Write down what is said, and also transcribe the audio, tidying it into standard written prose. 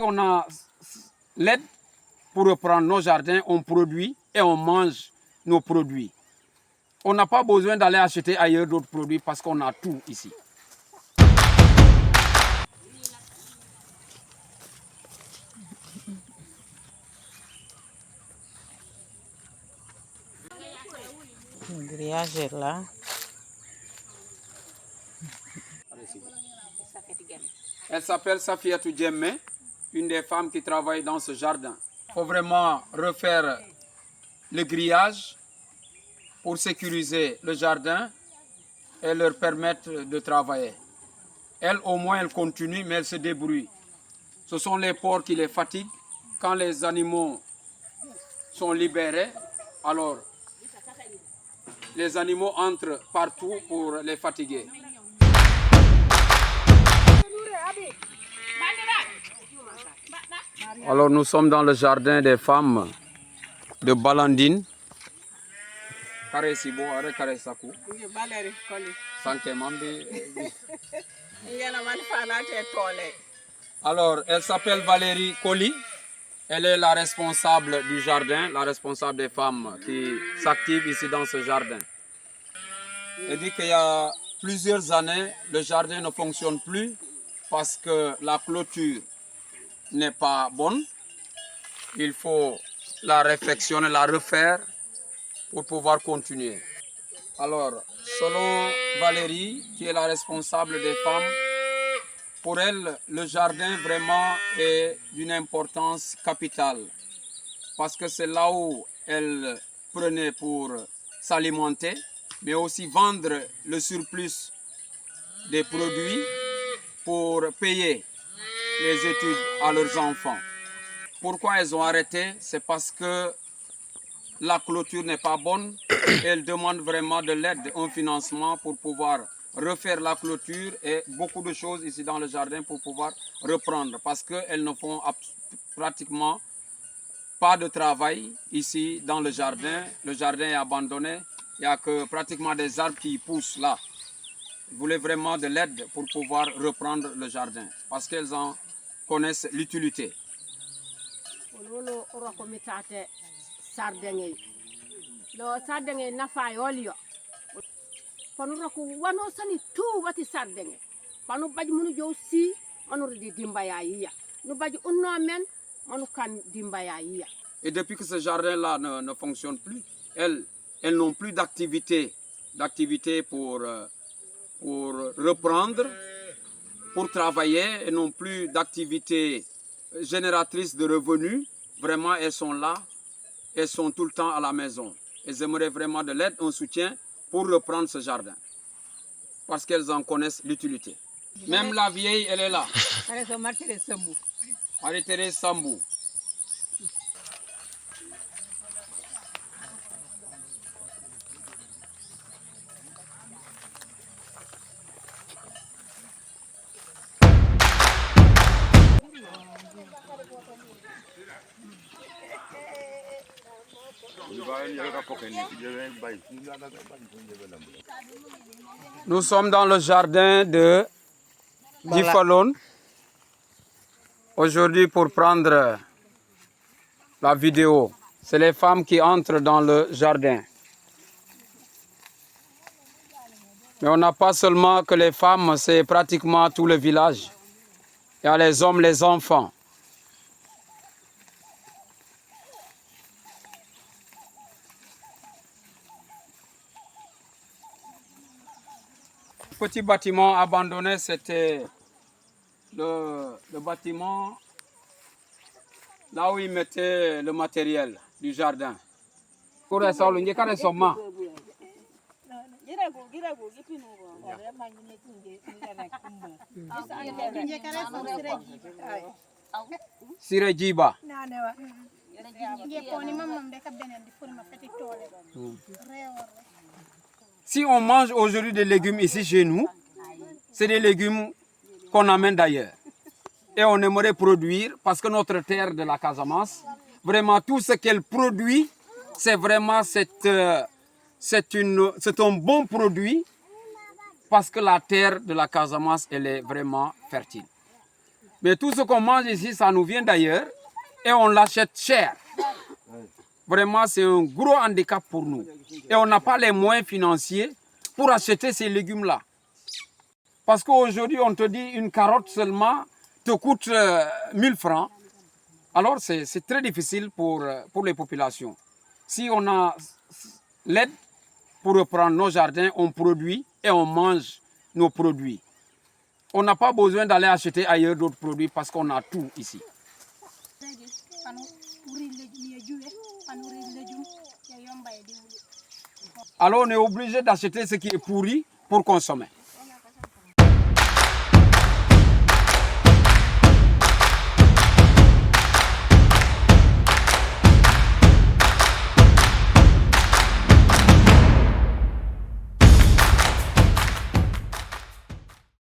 on a l'aide pour reprendre nos jardins, on produit et on mange nos produits. On n'a pas besoin d'aller acheter ailleurs d'autres produits parce qu'on a tout ici. Le grillage est là. Elle s'appelle Safiatou Djemme, une des femmes qui travaille dans ce jardin. Il faut vraiment refaire le grillage pour sécuriser le jardin et leur permettre de travailler. Elle, au moins, elle continue, mais elle se débrouille. Ce sont les porcs qui les fatiguent. Quand les animaux sont libérés, alors les animaux entrent partout pour les fatiguer. Alors nous sommes dans le jardin des femmes de Balandine. Alors, elle s'appelle Valérie Colli. Elle est la responsable du jardin, la responsable des femmes qui s'activent ici dans ce jardin. Elle dit qu'il y a plusieurs années, le jardin ne fonctionne plus parce que la clôture n'est pas bonne. Il faut la réfectionner, la refaire pour pouvoir continuer. Alors, selon Valérie, qui est la responsable des femmes, pour elle, le jardin vraiment est d'une importance capitale. Parce que c'est là où elle prenait pour s'alimenter, mais aussi vendre le surplus des produits pour payer les études à leurs enfants. Pourquoi elles ont arrêté? C'est parce que la clôture n'est pas bonne. Elles demandent vraiment de l'aide, un financement pour pouvoir refaire la clôture et beaucoup de choses ici dans le jardin pour pouvoir reprendre. Parce qu'elles ne font pratiquement pas de travail ici dans le jardin. Le jardin est abandonné. Il n'y a que pratiquement des arbres qui poussent là. Elles voulaient vraiment de l'aide pour pouvoir reprendre le jardin. Parce qu'elles en connaissent l'utilité. Et depuis que ce jardin-là ne fonctionne plus, elles n'ont plus d'activité pour reprendre, pour travailler. Elles n'ont plus d'activité génératrice de revenus. Vraiment, elles sont là, elles sont tout le temps à la maison. Elles aimeraient vraiment de l'aide, un soutien pour reprendre ce jardin. Parce qu'elles en connaissent l'utilité. Même la vieille, elle est là. Marie-Thérèse Sambou. Nous sommes dans le jardin de Djifalone. Aujourd'hui pour prendre la vidéo. C'est les femmes qui entrent dans le jardin. Mais on n'a pas seulement que les femmes, c'est pratiquement tout le village. Il y a les hommes, les enfants. Le petit bâtiment abandonné, c'était le bâtiment là où ils mettaient le matériel du jardin. Sire Djiba. Si on mange aujourd'hui des légumes ici chez nous, c'est des légumes qu'on amène d'ailleurs. Et on aimerait produire, parce que notre terre de la Casamance, vraiment tout ce qu'elle produit, c'est vraiment c'est un bon produit, parce que la terre de la Casamance, elle est vraiment fertile. Mais tout ce qu'on mange ici, ça nous vient d'ailleurs et on l'achète cher. Vraiment, c'est un gros handicap pour nous. Et on n'a pas les moyens financiers pour acheter ces légumes-là. Parce qu'aujourd'hui, on te dit une carotte seulement te coûte 1000 francs. Alors, c'est très difficile pour les populations. Si on a l'aide pour reprendre nos jardins, on produit et on mange nos produits. On n'a pas besoin d'aller acheter ailleurs d'autres produits parce qu'on a tout ici. Alors on est obligé d'acheter ce qui est pourri pour consommer.